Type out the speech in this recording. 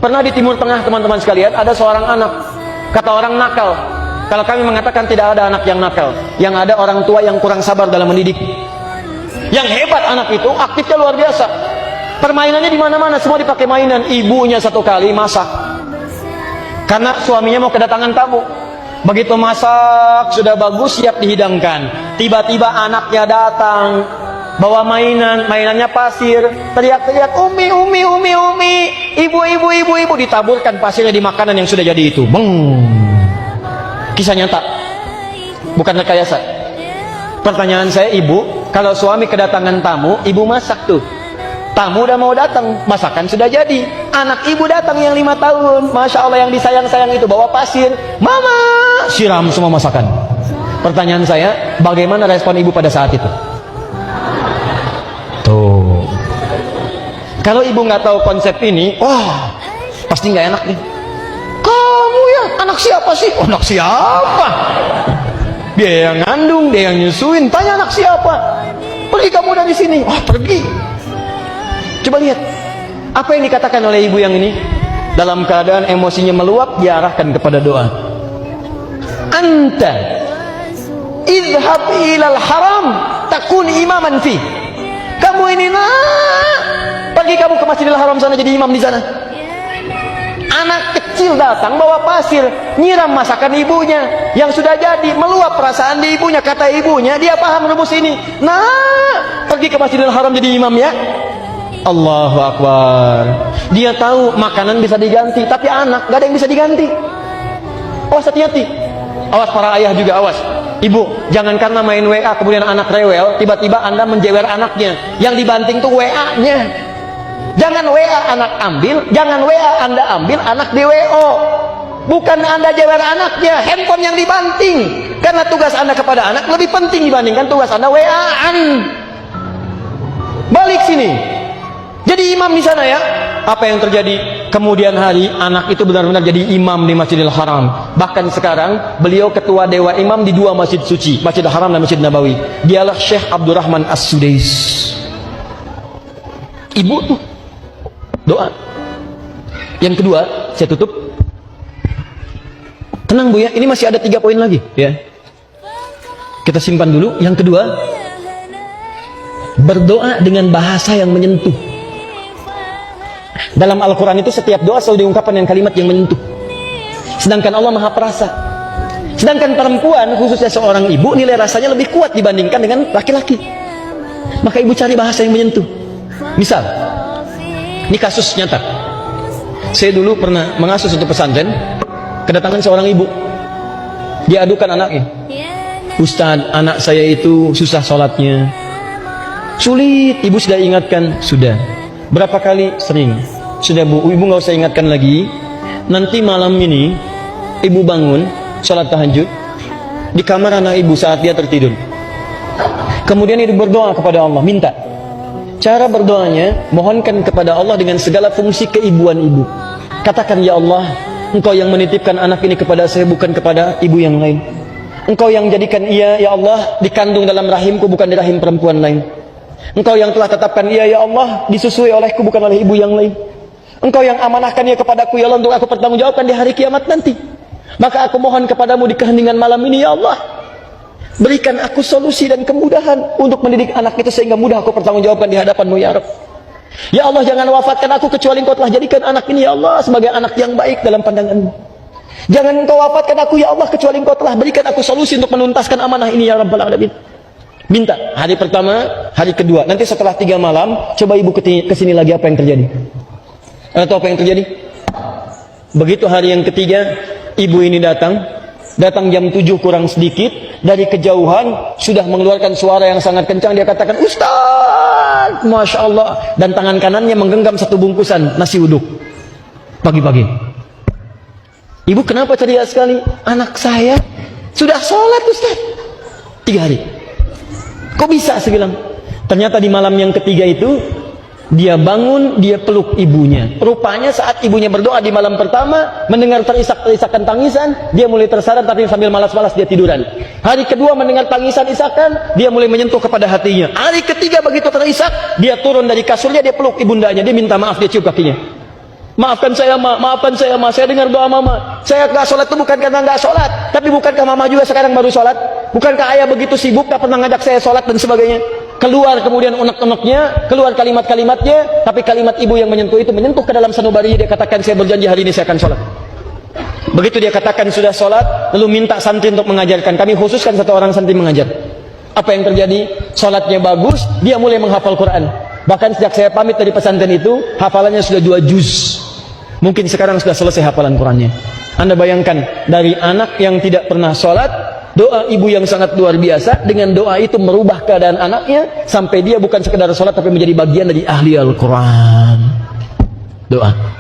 Pernah di Timur Tengah, teman-teman sekalian, ada seorang anak, kata orang nakal. Kalau kami mengatakan tidak ada anak yang nakal, yang ada orang tua yang kurang sabar dalam mendidik. Yang hebat anak itu, aktifnya luar biasa. Permainannya di mana-mana, semua dipakai mainan. Ibunya satu kali masak, karena suaminya mau kedatangan tamu. Begitu masak, sudah bagus, siap dihidangkan. Tiba-tiba anaknya datang, bawa mainannya pasir, teriak-teriak, umi, umi, umi, umi, ibu, ibu, ibu, ibu, ditaburkan pasirnya di makanan yang sudah jadi itu. Beng. Kisah nyata, bukan rekayasa. Pertanyaan saya, ibu, kalau suami kedatangan tamu, ibu masak tuh. Tamu udah mau datang, masakan sudah jadi. Anak ibu datang yang 5 tahun, Masya Allah, yang disayang-sayang itu bawa pasir, mama, siram semua masakan. Pertanyaan saya, bagaimana respon ibu pada saat itu? Tuh. Kalau ibu nggak tahu konsep ini, wah, pasti nggak enak nih. Kamu ya, anak siapa sih? Oh, anak siapa? Dia yang ngandung, dia yang nyusuin. Tanya anak siapa? Pergi kamu dari sini. Oh, pergi. Coba lihat, apa yang dikatakan oleh ibu yang ini? Dalam keadaan emosinya meluap, diarahkan kepada doa. Anta idhab ilal haram takun imaman fi. Kamu ini pergi kamu ke Masjidil Haram sana, jadi imam di sana. Anak kecil datang bawa pasir, nyiram masakan ibunya yang sudah jadi, meluap perasaan di ibunya. Kata ibunya, dia paham rumus ini. Pergi ke Masjidil Haram jadi imam ya. Allahu Akbar. Dia tahu makanan bisa diganti, tapi anak gak ada yang bisa diganti. Awas, hati-hati. Awas para ayah juga, awas. Ibu, jangan karena main WA kemudian anak rewel, tiba-tiba Anda menjewer anaknya. Yang dibanting tuh WA-nya. Jangan WA anak ambil, jangan WA Anda ambil anak di WO. Bukan Anda jewer anaknya, handphone yang dibanting. Karena tugas Anda kepada anak lebih penting dibandingkan tugas Anda WA-an. Balik sini. Jadi imam di sana ya. Apa yang terjadi? Kemudian hari anak itu benar-benar jadi imam di Masjidil Haram. Bahkan sekarang beliau ketua dewa imam di 2 masjid suci, Masjidil Haram dan Masjid Nabawi. Dialah Syekh Abdurrahman As-Sudais. Ibu tuh doa. Yang kedua, saya tutup. Tenang Bu ya, ini masih ada 3 poin lagi ya. Kita simpan dulu. Yang kedua, berdoa dengan bahasa yang menyentuh. Dalam Al-Quran itu setiap doa selalu diungkapkan dengan kalimat yang menyentuh. Sedangkan Allah Maha Perasa. Sedangkan perempuan, khususnya seorang ibu, nilai rasanya lebih kuat dibandingkan dengan laki-laki. Maka ibu cari bahasa yang menyentuh. Misal, ini kasus nyata. Saya dulu pernah mengasuh satu pesantren, kedatangan seorang ibu. Dia adukan anaknya. Ustadz, anak saya itu susah sholatnya. Sulit, ibu sudah ingatkan. Sudah. Berapa kali? Sering. Sudah Bu, ibu nggak usah ingatkan lagi. Nanti malam ini ibu bangun sholat tahajud di kamar anak ibu saat dia tertidur. Kemudian ibu berdoa kepada Allah, minta. Cara berdoanya, mohonkan kepada Allah dengan segala fungsi keibuan ibu. Katakan, ya Allah, Engkau yang menitipkan anak ini kepada saya, bukan kepada ibu yang lain. Engkau yang jadikan ia, ya Allah, dikandung dalam rahimku, bukan di rahim perempuan lain. Engkau yang telah tetapkan ia, ya Allah, disusui olehku, bukan oleh ibu yang lain. Engkau yang amanahkan ia kepadaku, ya Allah, untuk aku pertanggungjawabkan di hari kiamat nanti. Maka aku mohon kepadamu di keheningan malam ini, ya Allah, berikan aku solusi dan kemudahan untuk mendidik anak itu sehingga mudah aku pertanggungjawabkan di hadapanmu, ya Rabb. Ya Allah, jangan wafatkan aku kecuali Engkau telah jadikan anak ini, ya Allah, sebagai anak yang baik dalam pandanganmu. Jangan Engkau wafatkan aku, ya Allah, kecuali Engkau telah berikan aku solusi untuk menuntaskan amanah ini, ya Rabbal Alamin. Minta hari pertama, hari kedua, nanti setelah 3 malam, coba ibu kesini lagi, apa yang terjadi? Atau apa yang terjadi? Begitu hari yang ketiga, ibu ini datang jam 7 kurang sedikit, dari kejauhan sudah mengeluarkan suara yang sangat kencang. Dia katakan, Ustaz, Masya Allah, dan tangan kanannya menggenggam 1 bungkusan nasi uduk pagi-pagi. Ibu kenapa ceria sekali? Anak saya sudah sholat Ustaz 3 hari. Kok bisa? Saya bilang. Ternyata di malam yang ketiga itu dia bangun, dia peluk ibunya. Rupanya saat ibunya berdoa di malam pertama, mendengar terisak-terisakan tangisan, dia mulai tersadar, tapi sambil malas-malas dia tiduran. Hari kedua mendengar tangisan isakan, dia mulai menyentuh kepada hatinya. Hari ketiga begitu terisak, dia turun dari kasurnya, dia peluk ibundanya, dia minta maaf, dia cium kakinya. Maafkan saya ma, maafkan saya ma, saya dengar doa mama. Saya nggak sholat itu bukan karena nggak sholat, tapi bukankah mama juga sekarang baru sholat? Bukankah ayah begitu sibuk tak pernah ngajak saya sholat dan sebagainya? Keluar kemudian unek-uneknya, keluar kalimat-kalimatnya, tapi kalimat ibu yang menyentuh itu menyentuh ke dalam sanubarinya. Dia katakan, saya berjanji hari ini saya akan sholat. Begitu dia katakan sudah sholat, lalu minta santri untuk mengajarkan. Kami khususkan satu orang santri mengajar. Apa yang terjadi? Sholatnya bagus, dia mulai menghafal Quran. Bahkan sejak saya pamit dari pesantren itu, hafalannya sudah 2 juz. Mungkin sekarang sudah selesai hafalan Qurannya. Anda bayangkan, dari anak yang tidak pernah sholat, doa ibu yang sangat luar biasa, dengan doa itu merubah keadaan anaknya, sampai dia bukan sekedar sholat, tapi menjadi bagian dari ahli Al-Quran. Doa.